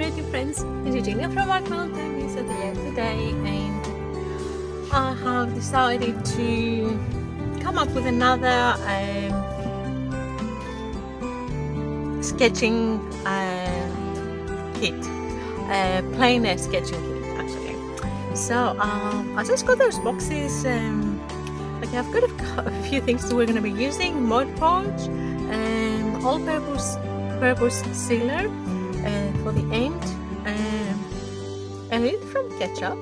creative friends, it's Gina from Watercolor Kit today, and I have decided to come up with another sketching kit, plein air sketching kit actually. So I just got those boxes. Okay, I've got a few things that we're going to be using: Mod Podge, all-purpose sealer for the end, a lid from Ketchup.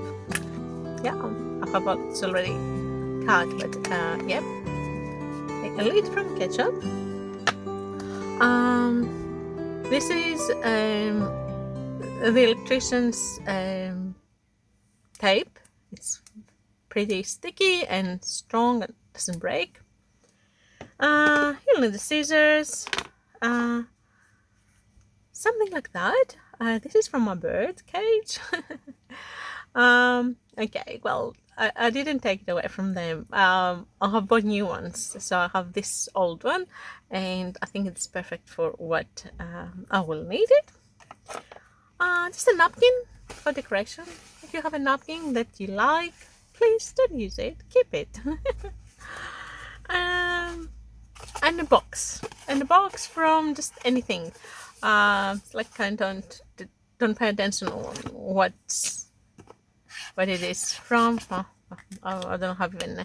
Yeah, I forgot it's already cut, but yep, a lid from Ketchup. This is the electrician's tape. It's pretty sticky and strong and doesn't break. You'll need the scissors, something like that. This is from my bird cage. Okay, well, I didn't take it away from them. I have bought new ones, so I have this old one, and I think it's perfect for what I will need it. Just a napkin for decoration. If you have a napkin that you like, please don't use it, keep it. And a box from just anything. It's like kind of don't pay attention on what it is from. I don't have even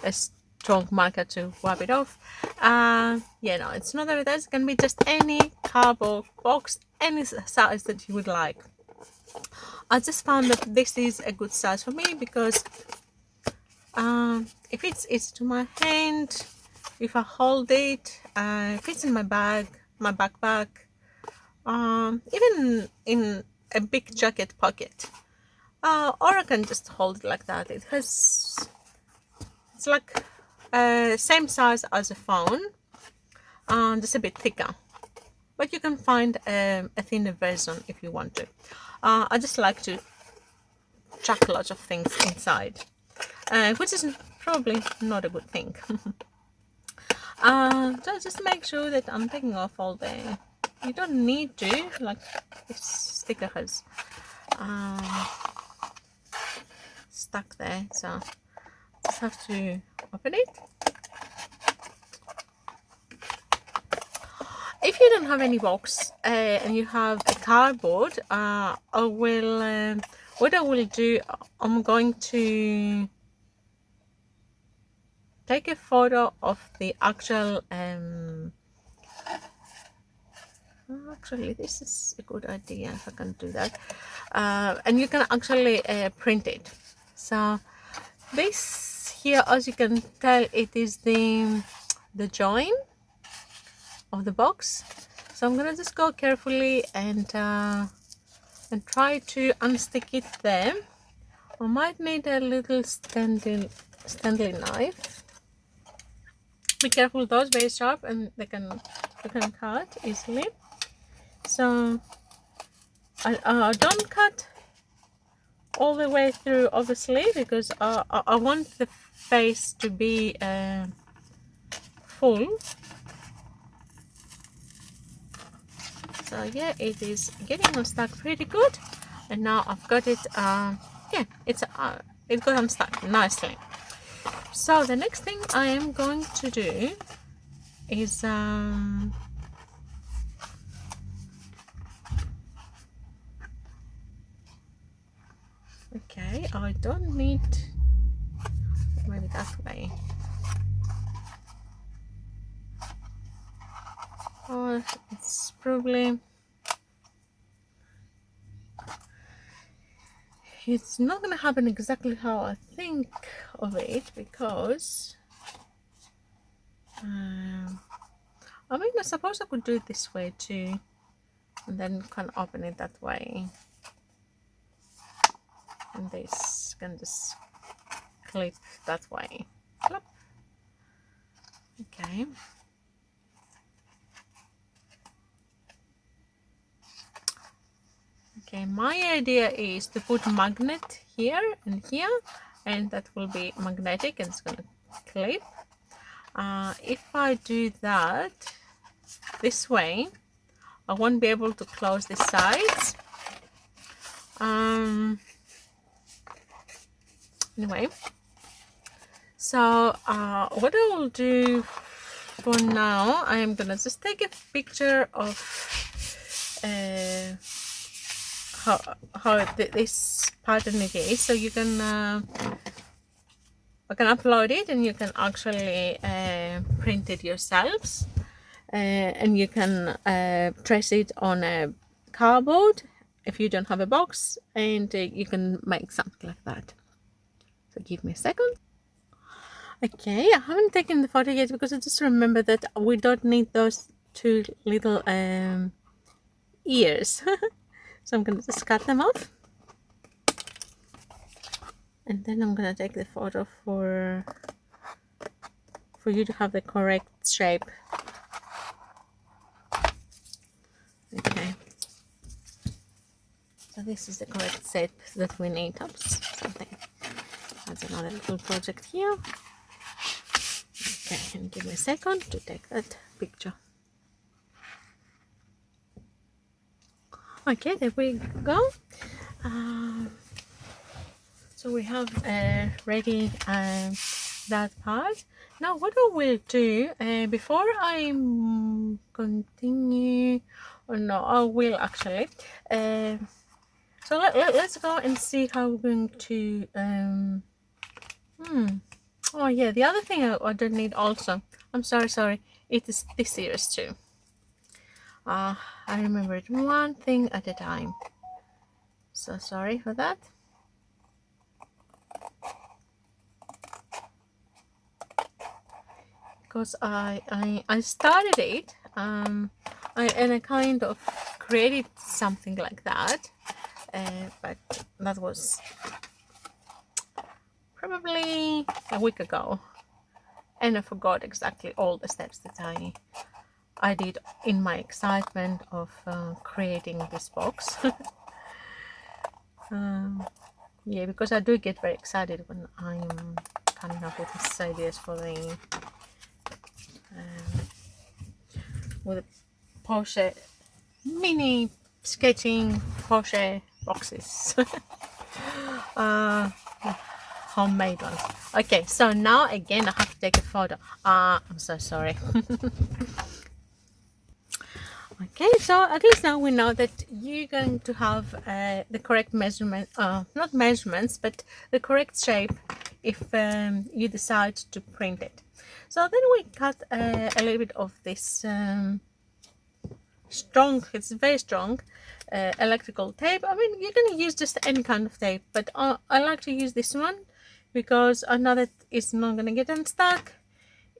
a strong marker to wipe it off. Yeah, no, it's not that. It can be just any cardboard box, any size that you would like. I just found that this is a good size for me because it fits easy to my hand. If I hold it, it fits in my bag, my backpack, even in a big jacket pocket, or I can just hold it like that. It's like same size as a phone, just a bit thicker, but you can find a thinner version if you want to. I just like to chuck lots of things inside, which is probably not a good thing. So just make sure that I'm taking off all the, you don't need to, like this sticker has stuck there, so just have to open it. If you don't have any box and you have a cardboard, what I will do, I'm going to take a photo of the actual actually this is a good idea if I can do that, and you can actually print it. So this here, as you can tell, it is the join of the box. So I'm gonna just go carefully and try to unstick it there. I might need a little Stanley knife. Be careful, those very sharp and you can cut easily. So I don't cut all the way through, obviously, because I want the face to be full. So yeah, it is getting unstuck pretty good, and now I've got it. Yeah, it got unstuck nicely. So the next thing I am going to do is okay, I don't need, maybe that way. Oh, it's probably, it's not gonna happen exactly how I think of it, because I mean, I suppose I could do it this way too, and then can open it that way, and this can just clip that way. Clip. Okay. Okay, my idea is to put magnet here and here, and that will be magnetic and it's gonna clip. If I do that this way, I won't be able to close the sides, Anyway, so what I will do for now, I am gonna just take a picture of how this pattern it is, so you can I can upload it and you can actually print it yourselves, and you can trace it on a cardboard if you don't have a box, and you can make something like that. So give me a second. Okay, I haven't taken the photo yet because I just remember that we don't need those two little ears. So I'm gonna just cut them off, and then I'm gonna take the photo for you to have the correct shape. Okay, so this is the correct shape that we need. Oops, something. That's another little project here. Okay, and give me a second to take that picture. Okay, there we go. So we have ready that part. Now what I will do before I continue, or no, I will actually. So let's go and see how we're going to. Oh yeah, the other thing I don't need also. I'm sorry. It is this series too. I remembered one thing at a time. So sorry for that. Because I started it and I kind of created something like that, but that was probably a week ago, and I forgot exactly all the steps that I did in my excitement of creating this box. Yeah, because I do get very excited when I'm coming up with these ideas for the with Porsche mini sketching Porsche boxes. Homemade ones. Okay, so now again I have to take a photo. I'm so sorry. Okay, so at least now we know that you're going to have the correct measurement, not measurements, but the correct shape if you decide to print it. So then we cut a little bit of this strong, it's very strong electrical tape. I mean, you can use just any kind of tape, but I like to use this one because I know that it's not going to get unstuck,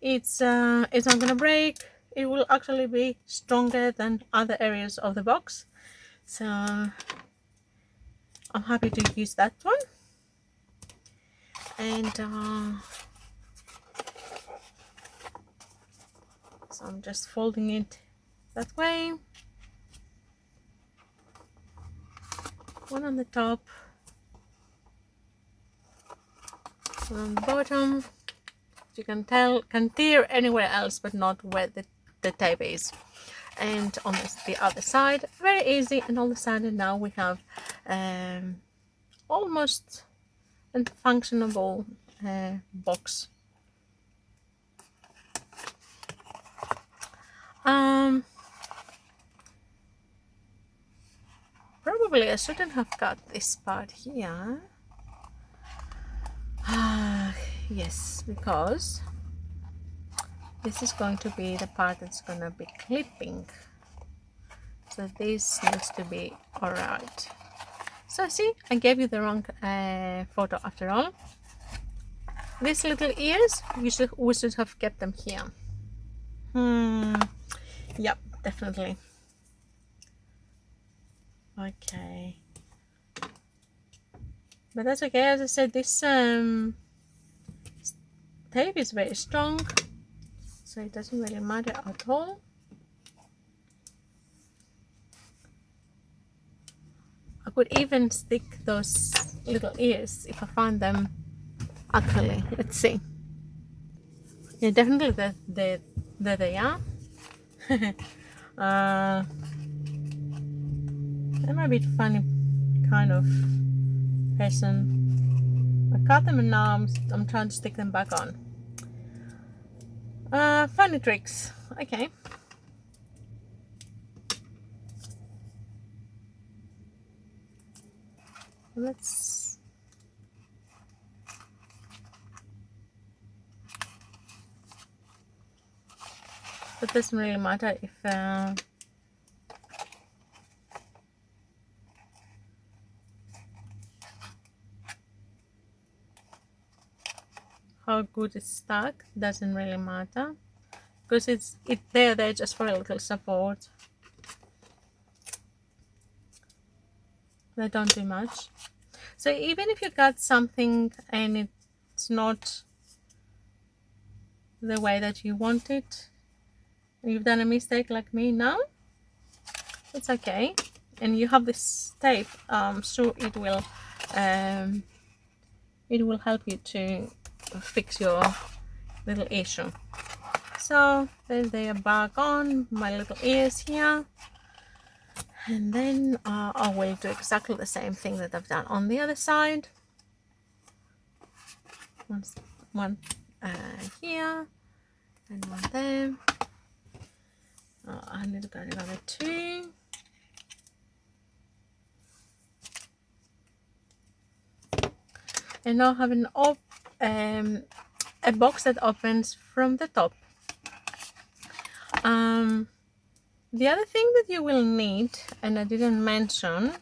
it's not going to break. It will actually be stronger than other areas of the box, so I'm happy to use that one. And so I'm just folding it that way, one on the top, one on the bottom. You can tear anywhere else but not where the tape is. And on the other side, very easy. And all of a sudden now we have almost a functionable box. Probably I shouldn't have cut this part here. Yes, because this is going to be the part that's going to be clipping, so this needs to be alright. So see, I gave you the wrong photo after all. These little ears, we should have kept them here. Yep, definitely. Okay, but that's okay. As I said, this tape is very strong, so it doesn't really matter at all. I could even stick those little ears if I find them. Actually, let's see. Yeah, definitely there they are. They might be funny kind of person. I cut them and now I'm trying to stick them back on. Funny tricks. Okay. Let's... It doesn't really matter if how good it's stuck. Doesn't really matter because it's there just for a little support. They don't do much. So even if you got something and it's not the way that you want it, you've done a mistake like me now, it's okay. And you have this tape, so it will help you to fix your little issue. So then they are back on my little ears here. And then I will do exactly the same thing that I've done on the other side. One here and one there. I need to get another two. And now I have a box that opens from the top. The other thing that you will need, and I didn't mention,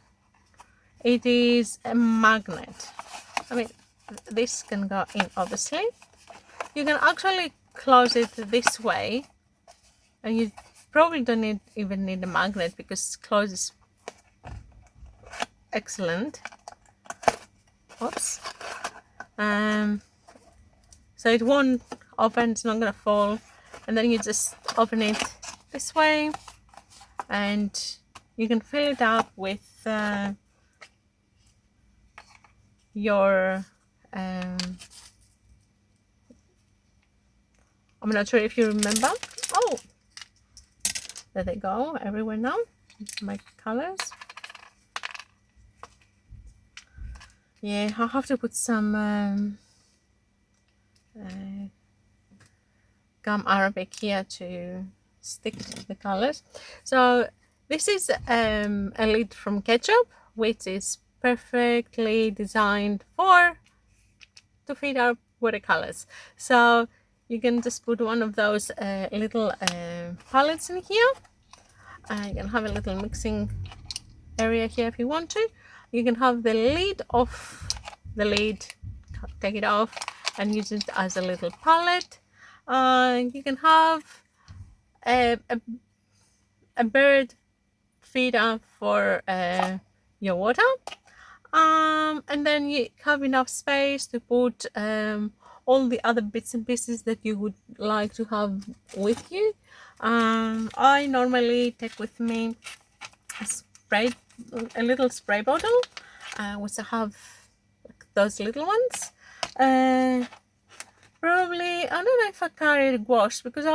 it is a magnet. I mean, this can go in obviously. You can actually close it this way, and you probably don't even need a magnet because close is excellent. Oops. So it won't open, it's not gonna fall, and then you just open it this way and you can fill it up with your I'm not sure if you remember. Oh, there they go everywhere now, my colors. Yeah, I'll have to put some gum arabic here to stick the colors. So this is a lid from Ketchup, which is perfectly designed to fit our watercolors. So you can just put one of those little palettes in here. You can have a little mixing area here if you want to. You can have the lid off the lid, take it off and use it as a little palette. You can have a bird feeder for your water, and then you have enough space to put all the other bits and pieces that you would like to have with you. I normally take with me a little spray bottle, which I have like those little ones. Probably, I don't know if I carry gouache because I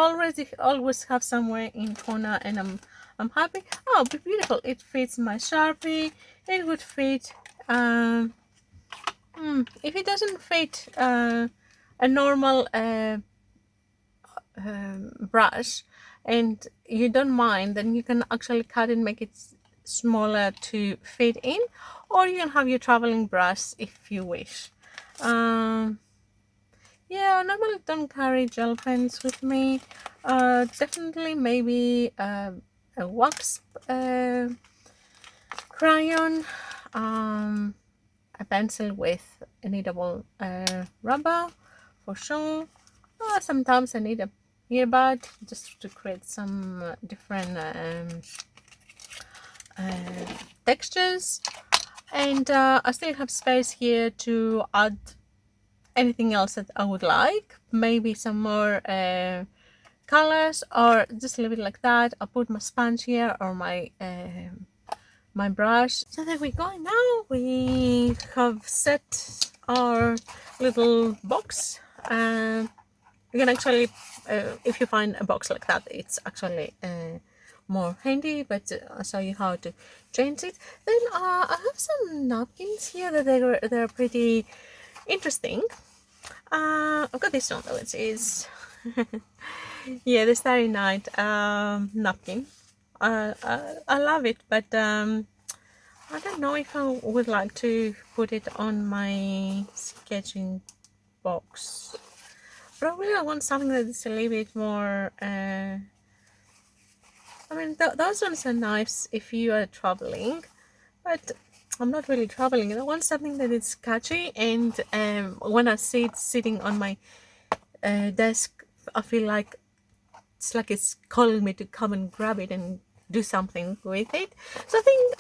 always have somewhere in corner, and I'm happy. Oh, beautiful! It fits my Sharpie. It would fit. If it doesn't fit a normal brush, and you don't mind, then you can actually cut and make it smaller to fit in, or you can have your traveling brush if you wish. Yeah, I normally don't carry gel pens with me. Definitely maybe a wax crayon, a pencil with a kneadable rubber for sure. Sometimes I need a earbud just to create some different textures, and I still have space here to add anything else that I would like, maybe some more colors, or just leave it like that. I'll put my sponge here or my my brush. So there we go. Now we have set our little box. You can actually, if you find a box like that, it's actually more handy, but I'll show you how to change it. Then I have some napkins here that they're pretty interesting. I've got this one though. It is yeah, the Starry Night napkin. I love it, but I don't know if I would like to put it on my sketching box. Probably I want something that's a little bit more I mean, those ones are nice if you are traveling, but I'm not really traveling. I want something that is catchy, and when I see it sitting on my desk, I feel like it's calling me to come and grab it and do something with it. So I think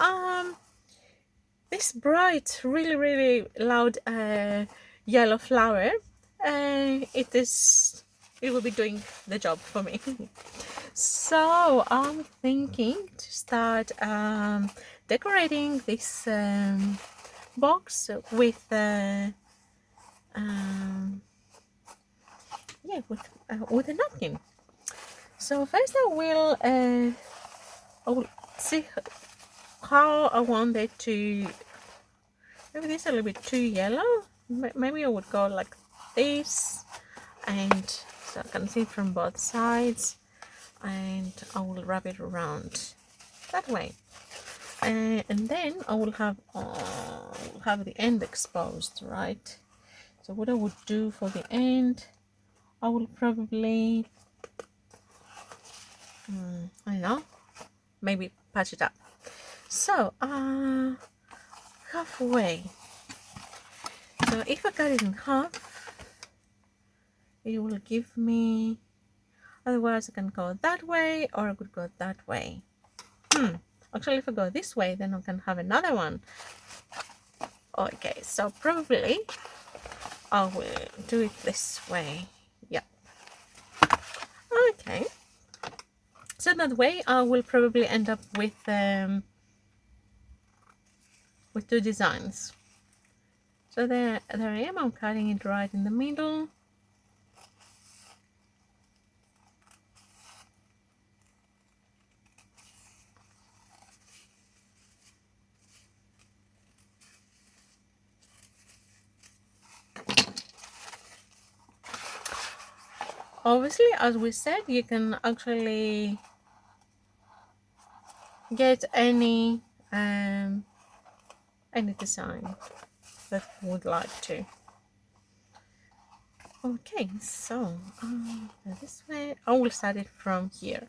this bright, really loud yellow flower, it will be doing the job for me. So I'm thinking to start decorating this box with with a napkin. So first I will see how I want it to. Maybe this is a little bit too yellow. Maybe I would go like this, and so I can see it from both sides, and I will wrap it around that way, and then I will have the end exposed, right? So what I would do for the end, I will probably I don't know, maybe patch it up. So halfway. So if I cut it in half, it will give me, otherwise I can go that way, or I could go that way. Actually, if I go this way, then I can have another one. Okay, so probably I will do it this way. Yeah. Okay. So that way I will probably end up with two designs. So there I am. I'm cutting it right in the middle. Obviously, as we said, you can actually get any design that you would like to. Okay, so this way I will start it from here.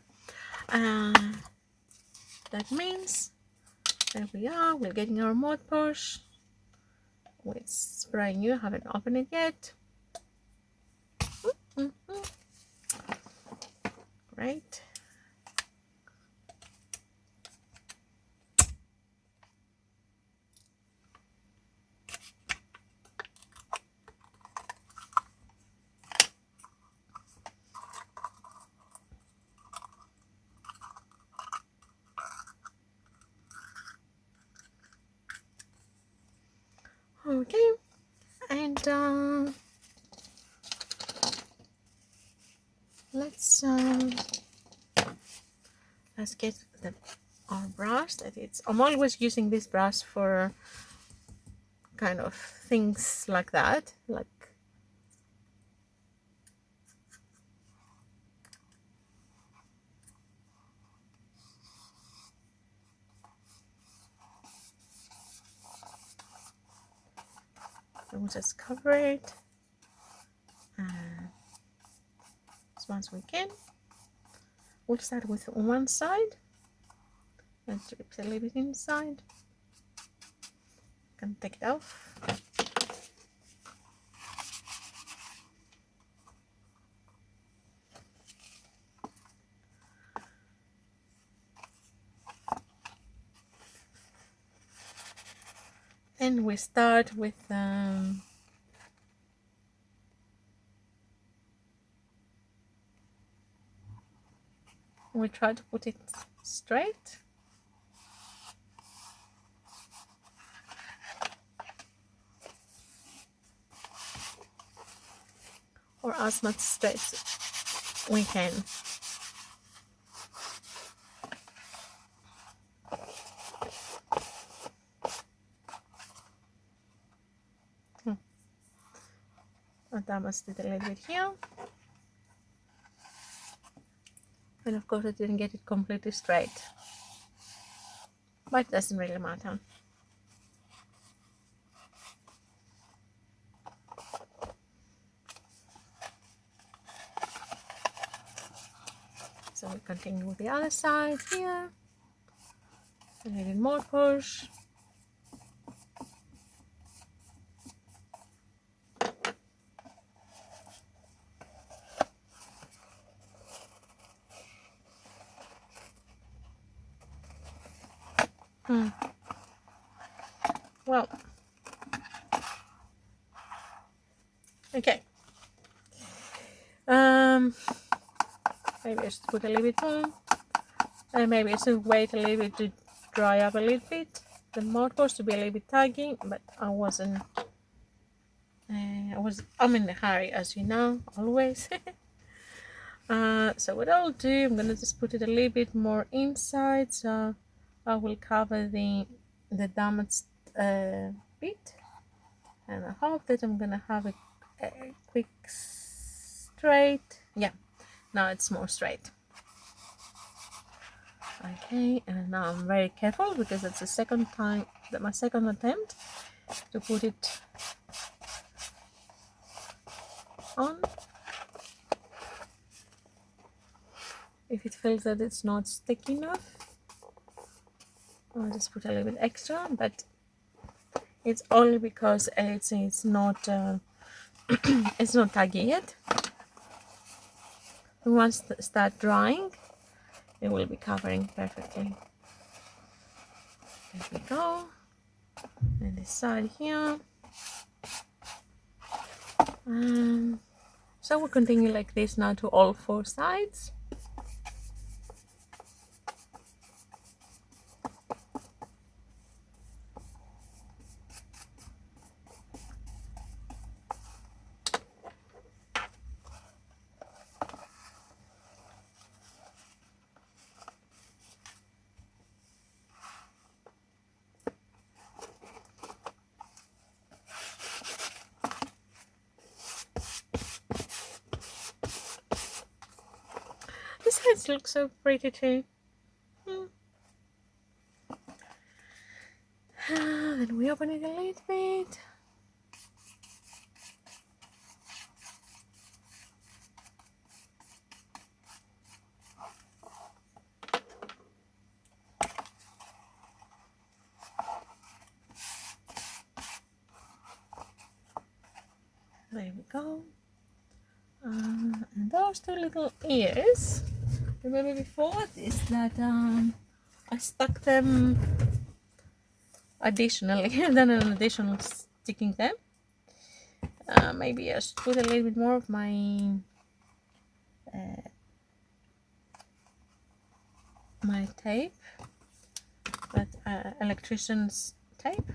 That means there we are. We're getting our Mod Podge. It's brand new. I haven't opened it yet. Great. Okay, and let's get our brush. I'm always using this brush for kind of things like that, like we'll just cover it as much as we can. We'll start with one side and strip a little bit inside. Can take it off. And we start with we try to put it straight. Or as much straight we can. I damaged it a little bit here. And of course I didn't get it completely straight. But it doesn't really matter. So we continue with the other side here. A little more push. Well, okay. Maybe I should put a little bit more. And maybe I should wait a little bit to dry up a little bit. The mouthwash to be a little bit taggy, but I'm in a hurry, as you know, always. So what I'll do, I'm gonna just put it a little bit more inside, so I will cover the damaged bit, and I hope that I'm gonna have a quick straight. Yeah, now it's more straight. Okay, and now I'm very careful because it's the second time, my second attempt to put it on. If it feels that it's not sticky enough, I'll just put a little bit extra, but it's only because it's not it's not taggy yet. Once it start drying, it will be covering perfectly. There we go. And this side here. So we'll continue like this now to all 4 sides. This sides look so pretty too. Then we open it a little bit. There we go. And those 2 little ears, remember before this that I stuck them additionally, then an additional sticking them. Maybe I should put a little bit more of my my tape, that electrician's tape.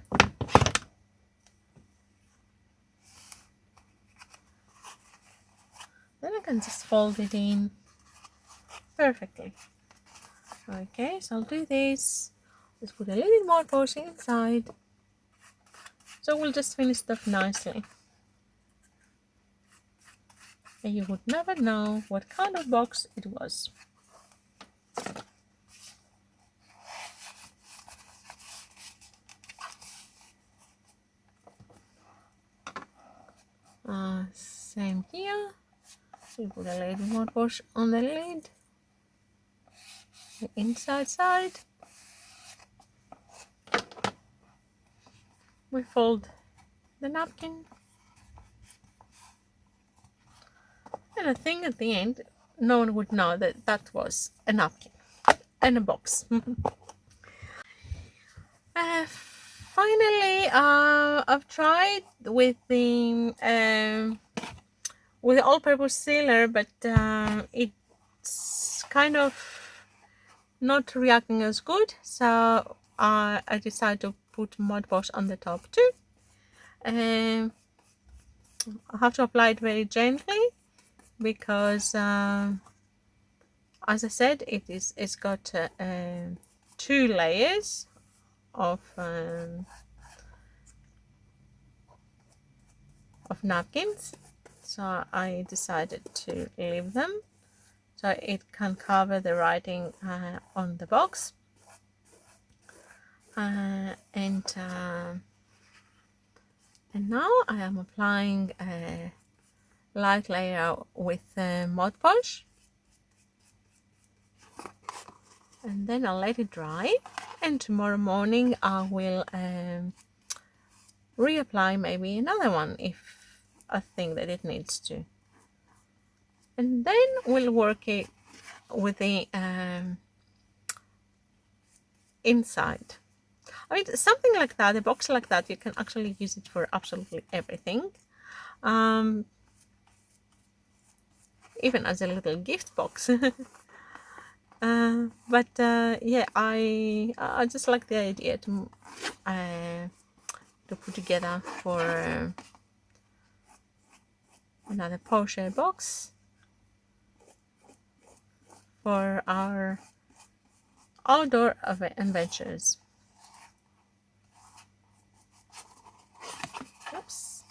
Then I can just fold it in perfectly. Okay, so I'll do this. Just put a little bit more portion inside. So we'll just finish it off nicely. And you would never know what kind of box it was. Same here. We put a little bit more push on the lid, the inside side. We fold the napkin, and I think at the end no one would know that that was a napkin and a box. Finally, I've tried with the all-purpose sealer, but it's kind of not reacting as good, so I decided to put Mod Podge on the top too. I have to apply it very gently because, as I said, it's got 2 layers of napkins. so I decided to leave them so it can cover the writing on the box. And now I am applying a light layer with Mod Podge, and then I'll let it dry, and tomorrow morning I will reapply maybe another one if I think that it needs to, and then we'll work it with the inside. I mean, something like that, a box like that, you can actually use it for absolutely everything. Even as a little gift box. Yeah, I just like the idea to put together for another pochette box for our outdoor adventures. Oops.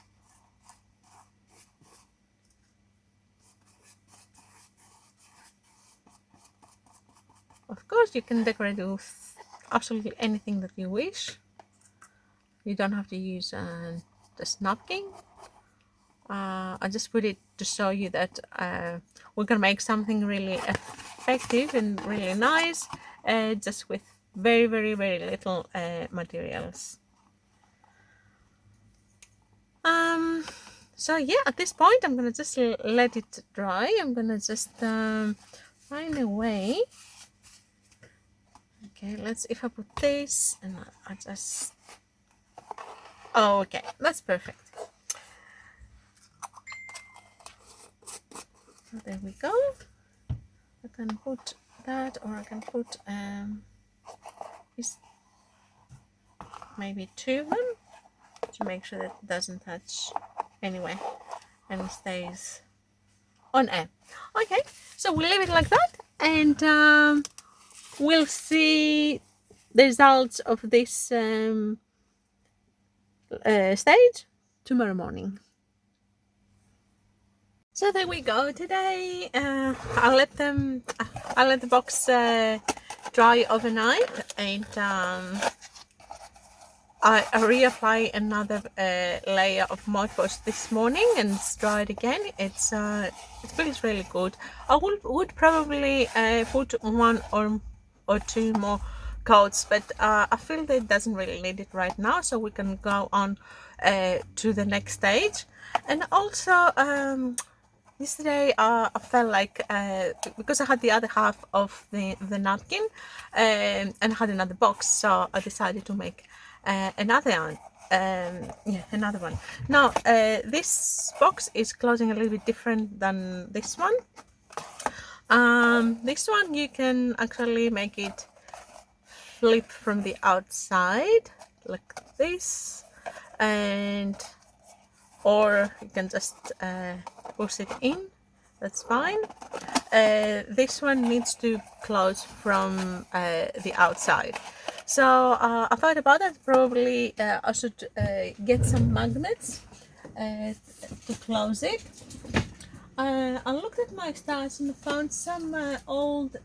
Of course, you can decorate with absolutely anything that you wish. You don't have to use this napkin. I just put it to show you that we can make something really effective and really nice just with very little materials. So yeah, at this point I'm gonna just let it dry. I'm gonna just find a way. Okay, if I put this and I just, oh, okay, that's perfect. So there we go. I can put that, or I can put maybe 2 of them to make sure that it doesn't touch anyway and stays on air. Okay, so we'll leave it like that, and we'll see the results of this stage tomorrow morning. So there we go. Today I'll let the box dry overnight, and I reapply another layer of Mod Podge this morning and it's dried again. It feels really good. I would probably put 1 or 2 more coats, but I feel that it doesn't really need it right now, so we can go on to the next stage. And also yesterday I felt like because I had the other half of the napkin and had another box, so I decided to make another one. Another one. Now this box is closing a little bit different than this one. This one you can actually make it flip from the outside like this, or you can just push it in, that's fine. This one needs to close from the outside, so I thought about it. Probably I should get some magnets to close it. I looked at my stash and found some old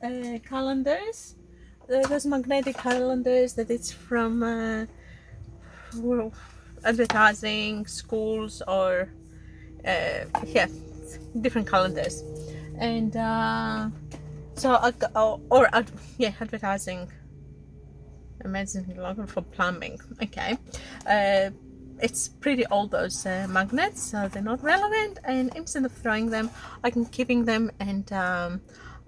calendars. Those magnetic calendars that it's from advertising schools, or yeah, different calendars, and so advertising amazing logo for plumbing. Okay, it's pretty old, those magnets, so they're not relevant, and instead of throwing them, I can keeping them, and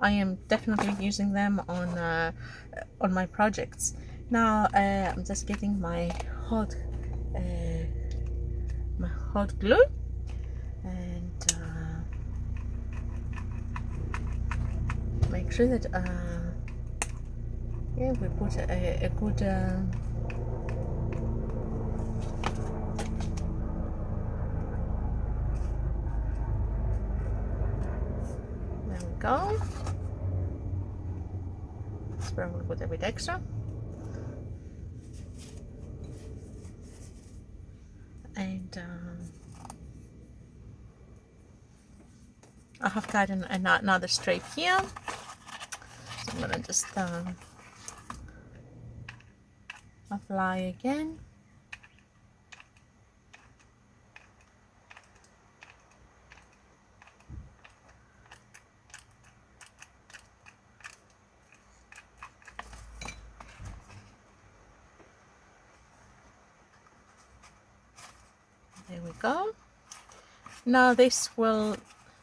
I am definitely using them on my projects. Now I'm just getting my hot glue, and make sure that yeah, we put a good there we go. Let's probably put a bit extra, and I have cut another strip here, so I'm gonna just apply again. There we go. Now this will,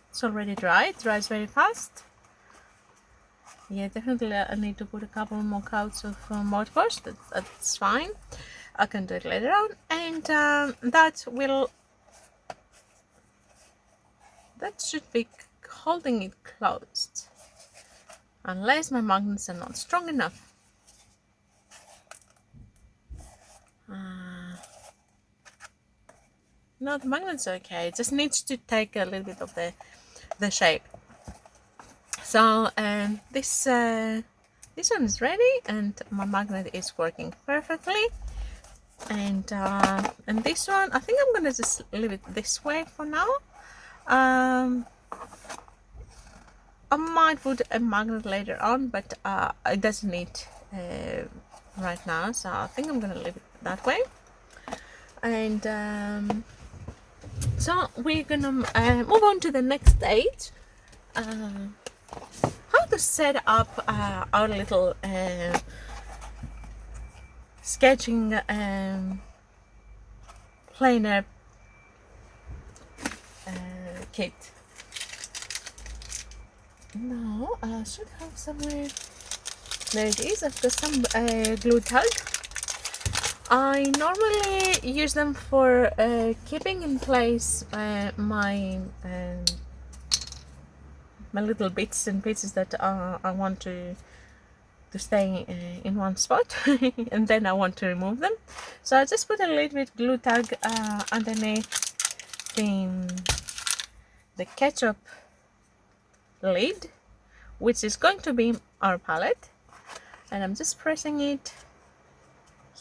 it's already dry, it dries very fast. Yeah, definitely I need to put a couple more coats of watercolors, that's fine. I can do it later on, and that should be holding it closed, unless my magnets are not strong enough. No, the magnet's okay. It just needs to take a little bit of the shape. So this one is ready, and my magnet is working perfectly. And this one, I think I'm gonna just leave it this way for now. I might put a magnet later on, but it doesn't need right now. So I think I'm gonna leave it that way. And so we're gonna move on to the next stage. How to set up our little sketching Plein Air kit. Now I should have somewhere. There it is. I've got some glue tag. I normally use them for keeping in place my little bits and pieces that I want to stay in one spot, and then I want to remove them. So I just put a little bit glue tag underneath the Ketchup Lid, which is going to be our palette, and I'm just pressing it.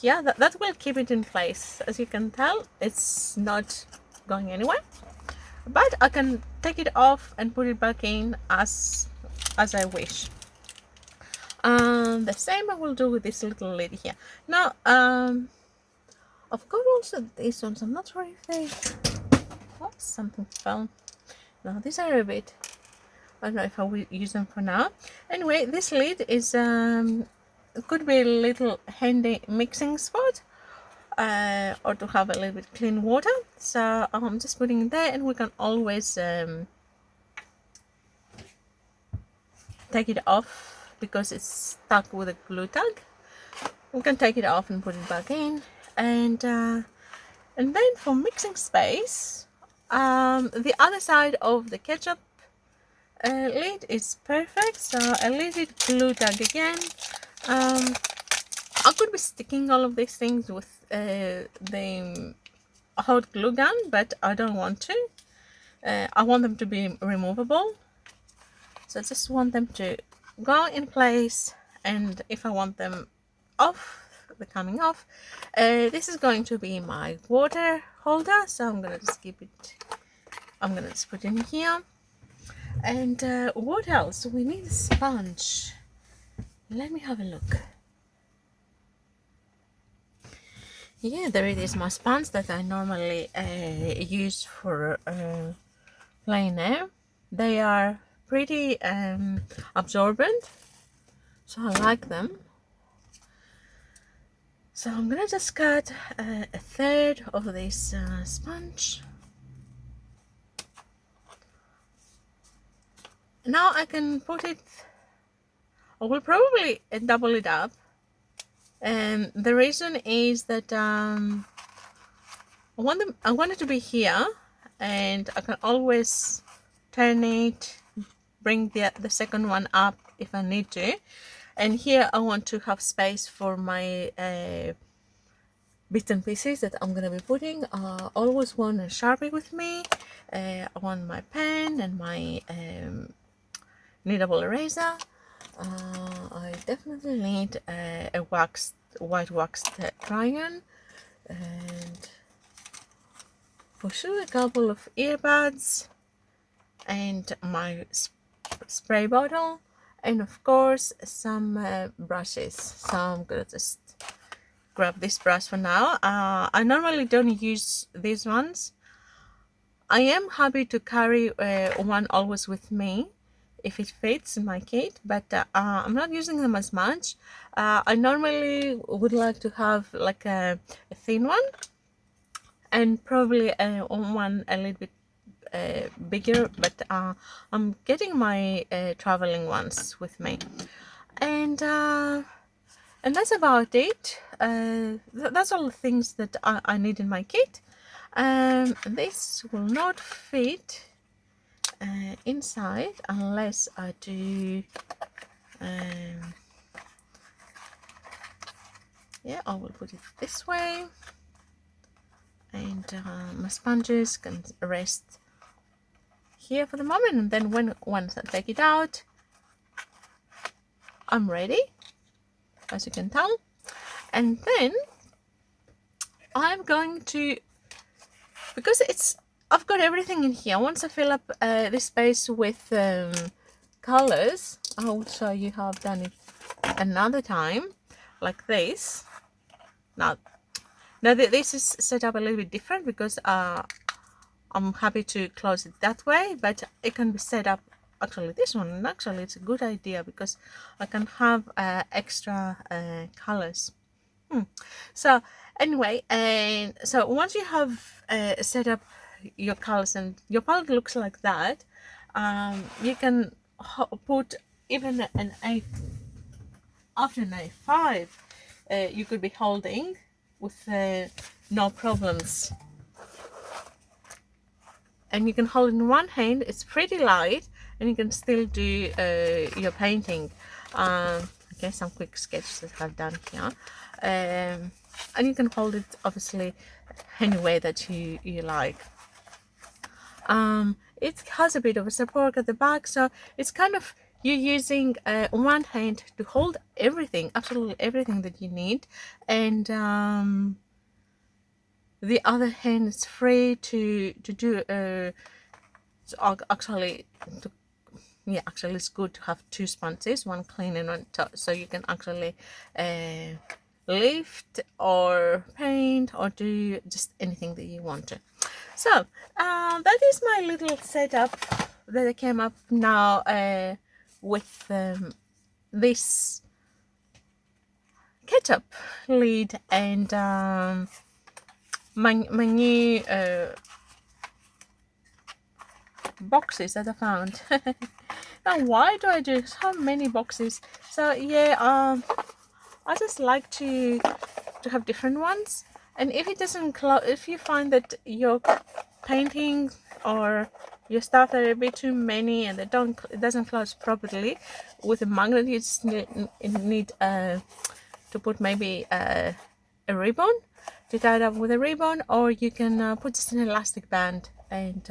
Yeah, that will keep it in place. As you can tell, it's not going anywhere, but I can take it off and put it back in as I wish. The same I will do with this little lid here. Now I've got also these ones. I'm not sure if they, oh, something fell. No, these are a bit, I don't know if I will use them for now. Anyway, this lid is could be a little handy mixing spot, or to have a little bit clean water. So I'm just putting it there, and we can always take it off because it's stuck with a glue tag. We can take it off and put it back in, and then for mixing space, the other side of the ketchup lid is perfect. So a little glue tag again. I could be sticking all of these things with the hot glue gun, but I don't want to. I want them to be removable, so I just want them to go in place, and if I want them off, they're coming off. This is going to be my water holder, so I'm gonna just keep it, I'm gonna just put it in here. And what else? We need a sponge. Let me have a look. Yeah, there it is, my sponge that I normally use for Plein Air. They are pretty absorbent, so I like them. So I'm gonna just cut a third of this sponge. Now I can put it, I will probably double it up, and the reason is that I want it to be here, and I can always turn it, bring the second one up if I need to. And here I want to have space for my bits and pieces that I'm gonna be putting. I always want a Sharpie with me. I want my pen and my kneadable eraser. I definitely need a white waxed crayon, and for sure a couple of earbuds, and my spray bottle, and of course some brushes. So I'm gonna just grab this brush for now. I normally don't use these ones. I am happy to carry one always with me if it fits in my kit, but I'm not using them as much. I normally would like to have like a thin one, and probably one a little bit bigger, but I'm getting my traveling ones with me, and that's about it. That's all the things that I need in my kit. This will not fit inside unless I do yeah, I will put it this way, and my sponges can rest here for the moment, and then once I take it out, I'm ready, as you can tell. And then I'm going to, because I've got everything in here. Once I fill up this space with colors, I will show you how I've done it another time, like this. Now this is set up a little bit different because I'm happy to close it that way, but it can be set up actually this one, and actually it's a good idea because I can have extra colors. So anyway, and so once you have set up your colors and your palette looks like that, you can put even an A, after an A5 you could be holding with no problems, and you can hold in one hand. It's pretty light, and you can still do your painting. Okay, some quick sketches that I've done here, and you can hold it obviously any way that you like. It has a bit of a support at the back, so it's kind of you're using one hand to hold everything, absolutely everything that you need, and the other hand is free to do actually it's good to have two sponges, one clean and one top, so you can actually lift or paint or do just anything that you want to. So that is my little setup that I came up now with this Ketchup Lid and my new boxes that I found. Now why do I do so many boxes? So yeah, I just like to have different ones, and if it doesn't if you find that your painting or your stuff are a bit too many and it doesn't close properly with a magnet, you just need to put maybe a ribbon to tie it up with a ribbon, or you can put just an elastic band, and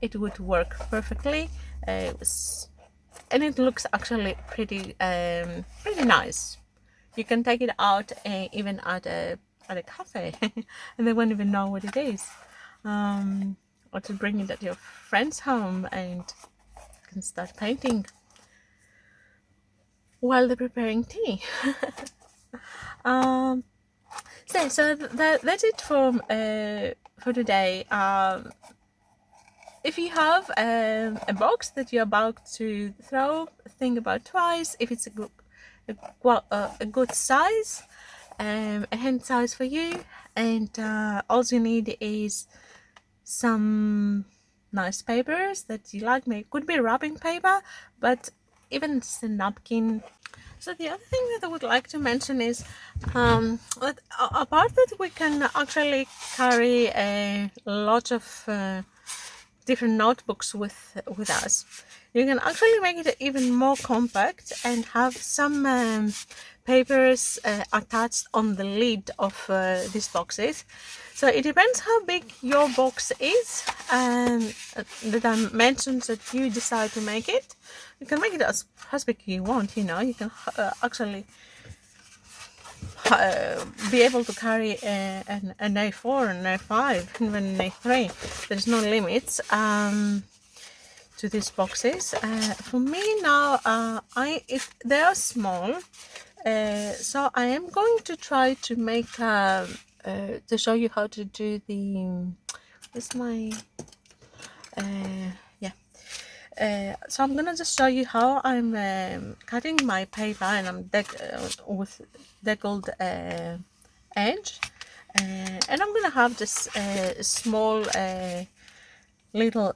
it would work perfectly. And it looks actually pretty nice. You can take it out even at a cafe and they won't even know what it is, or to bring it at your friend's home and you can start painting while they're preparing tea. So that's it for today. If you have a box that you're about to throw, think about twice if it's a good size, a hand size for you, and all you need is some nice papers that you like. Maybe could be wrapping paper, but even just a napkin. So the other thing that I would like to mention is that apart that we can actually carry a lot of different notebooks with us, you can actually make it even more compact and have some papers attached on the lid of these boxes. So it depends how big your box is, the dimensions that you decide to make it. You can make it as big as you want, you know. You can actually be able to carry an A4, an A5, even an A3. There's no limits. to these boxes. For me now, if they are small, so I am going to try to make to show you how to do the. This my yeah. So I'm gonna just show you how I'm cutting my paper, and I'm with deckled edge, and I'm gonna have this small little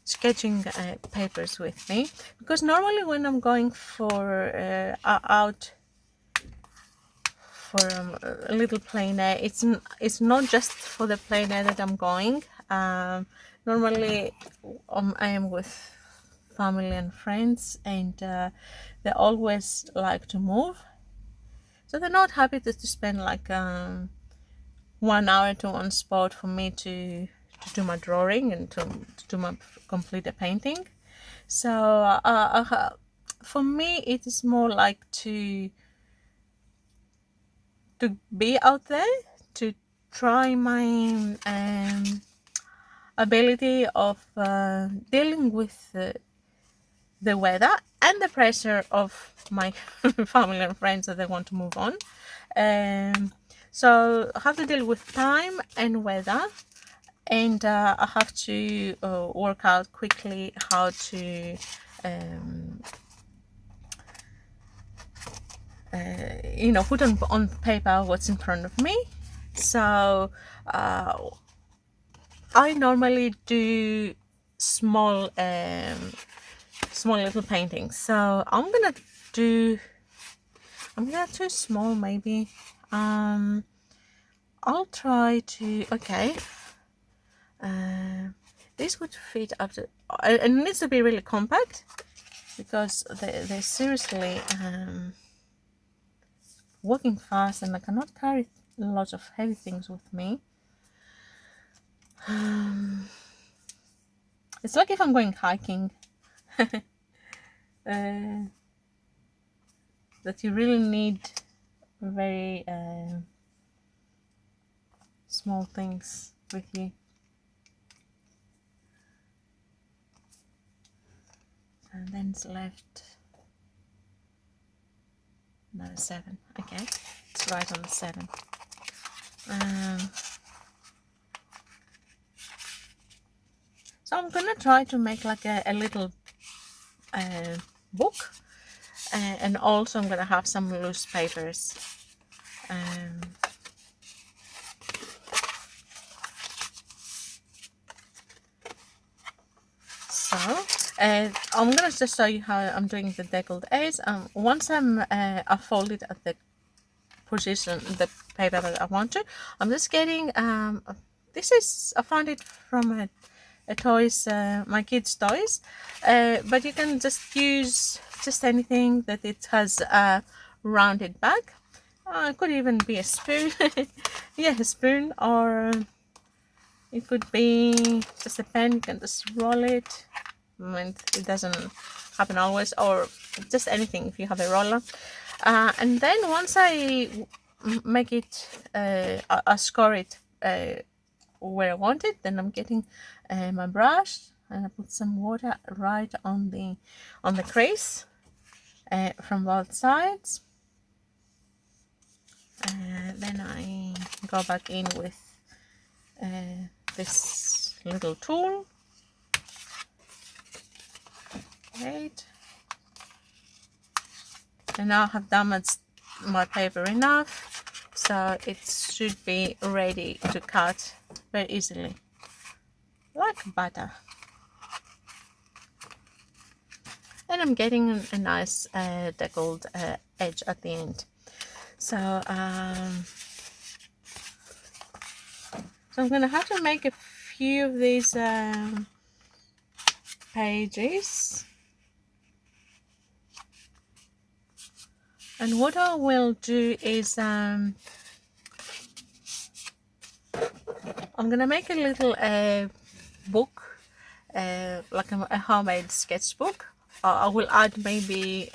sketching papers with me, because normally when I'm going for out for a little plein air, it's not just for the plein air that I'm going. Normally I am with family and friends, and they always like to move, so they're not happy to spend like 1 hour to one spot for me to do my drawing and to do my complete a painting. So for me it is more like to be out there, to try my ability of dealing with the weather and the pressure of my family and friends that they want to move on. So I have to deal with time and weather, and I have to work out quickly how to put on paper what's in front of me. So I normally do small little paintings. So I'm gonna do small maybe. I'll try to, okay. This would fit up to, it needs to be really compact, because they're seriously walking fast, and I cannot carry lots of heavy things with me. It's like if I'm going hiking, that you really need very small things with you. And then it's left another 7. Okay, it's right on the 7. So I'm gonna try to make like a little book, and also I'm gonna have some loose papers. So I'm gonna just show you how I'm doing the deckled edge. Once I fold it at the position, the paper that I want to, I'm just getting this is, I found it from a toys, my kids' toys, but you can just use just anything that it has a rounded back. It could even be a spoon. Yeah, a spoon, or it could be just a pen. You can just roll it. And it doesn't happen always, or just anything if you have a roller. And then once I make it, I score it where I want it, then I'm getting my brush, and I put some water right on the crease from both sides. Then I go back in with this little tool. Right. And now I have damaged my paper enough, so it should be ready to cut very easily, like butter. And I'm getting a nice deckled edge at the end. So I'm gonna have to make a few of these pages. And what I will do is I'm gonna make a little book, like a homemade sketchbook. I will add maybe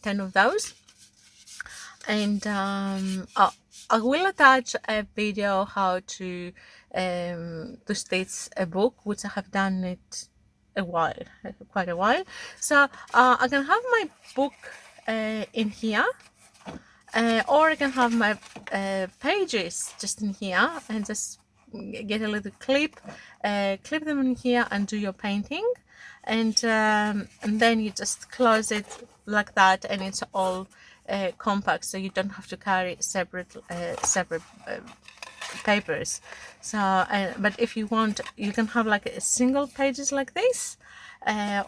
10 of those, and I will attach a video how to to stitch a book, which I have done it quite a while. So I can have my book in here, or I can have my pages just in here and just get a little clip, clip them in here and do your painting, and then you just close it like that, and it's all compact, so you don't have to carry separate papers. So but if you want, you can have like a single pages like this,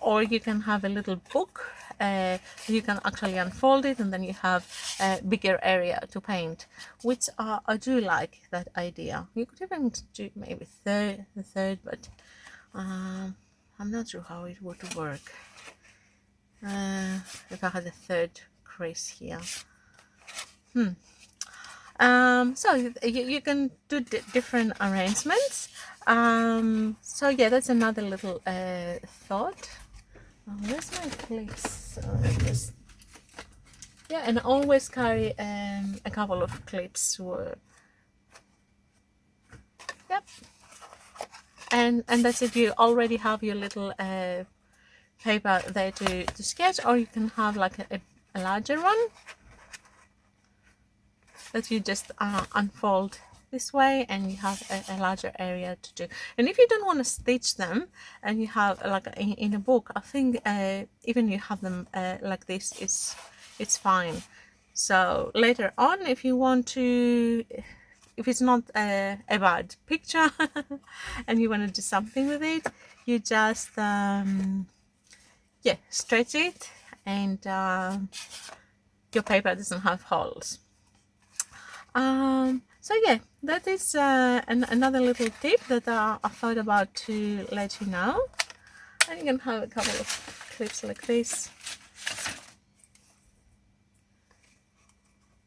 or you can have a little book. You can actually unfold it, and then you have a bigger area to paint, which I do like that idea. You could even do maybe the third, but I'm not sure how it would work if I had a third crease here. So you can do different arrangements. So yeah, that's another little thought. Where's my clips? Yeah, and always carry a couple of clips. Yep. And that's it. You already have your little paper there to sketch, or you can have like a larger one that you just unfold this way, and you have a larger area to do. And if you don't want to stitch them, and you have like in a book, I think even you have them like this, it's fine. So later on, if you want to, if it's not a bad picture and you want to do something with it, you just yeah, stretch it, and your paper doesn't have holes. So yeah, that is another little tip that I thought about to let you know. And you can have a couple of clips like this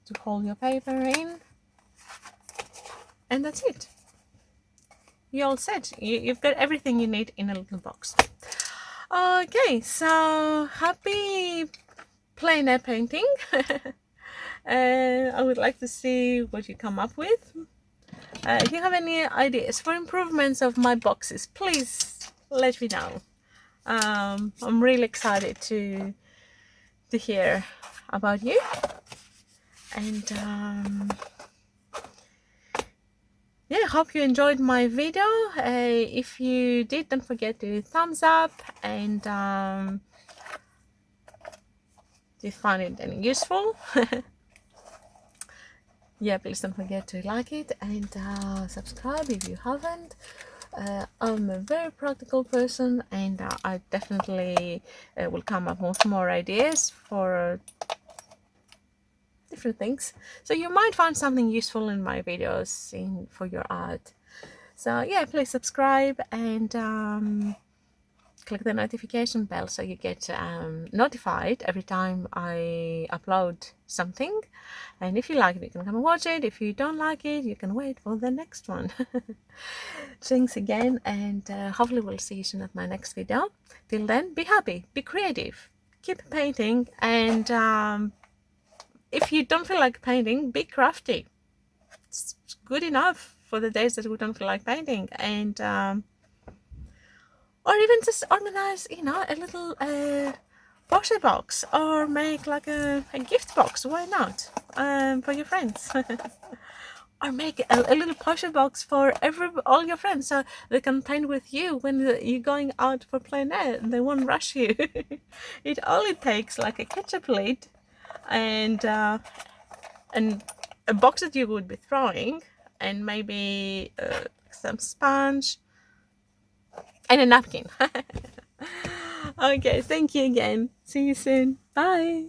to hold your paper in, and that's it. You're all set. You've got everything you need in a little box. Okay, so happy plein air painting. I would like to see what you come up with. If you have any ideas for improvements of my boxes, please let me know. I'm really excited to hear about you, and yeah, hope you enjoyed my video. If you did, don't forget to thumbs up, and if you find it any useful, yeah, please don't forget to like it and subscribe if you haven't. I'm a very practical person, and I definitely will come up with more ideas for different things. So you might find something useful in my videos for your art. So yeah, please subscribe and click the notification bell so you get notified every time I upload something. And if you like it, you can come and watch it. If you don't like it, you can wait for the next one. Thanks again, and hopefully we'll see you soon at my next video. Till then, be happy, be creative, keep painting, and if you don't feel like painting, be crafty. It's good enough for the days that we don't feel like painting. And or even just organize, you know, a little poster box, or make like a gift box. Why not? For your friends. Or make a little poster box for all your friends, so they can paint with you when you're going out for plein air, and they won't rush you. It only takes like a ketchup lid and a box that you would be throwing, and maybe some sponge and a napkin. Okay, thank you again. See you soon. Bye.